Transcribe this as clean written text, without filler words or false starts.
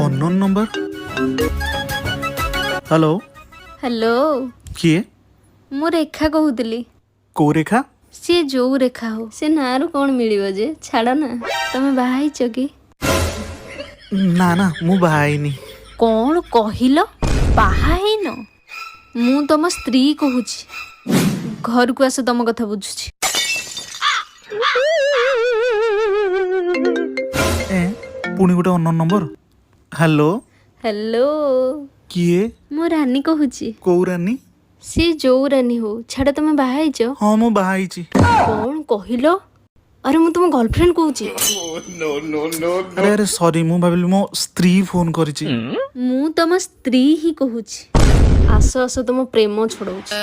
Unknown number. Hello hello କିଏ? मु रेखा कहूली। କୋଉ ରେଖା? सी जो रेखा हो से नारू कौन मिलिबो जे छाड़ ना तमे बाहाइच कि ନା ନା ମୁଁ ବାହା ହେଇନି। कौन कहिलो बाहा हेन मु तम स्त्री कहूची घर को आस तम कथा बुझुची। ଏ ପୁଣି ଗୋଟେ ଅନନୋନ୍ ନମ୍ବର। ହ୍ୟାଲୋ हेलो କିଏ? मु रानी कहूची। କୋଉ ରାନୀ? सी जो रानी हो छाड़ तमे बाहाइच ହଁ ମୁଁ ବାହା ହେଇଛି। कौन कहिलो अरे मु तुम गर्लफ्रेंड कहूची। ଆରେ ଆରେ ସରି ମୁଁ ଭାବିଲି ମୋ ସ୍ତ୍ରୀ ଫୋନ କରିଛି। मु तम स्त्री ही कहूची आस आस तुम प्रेम छोड़ाऊची।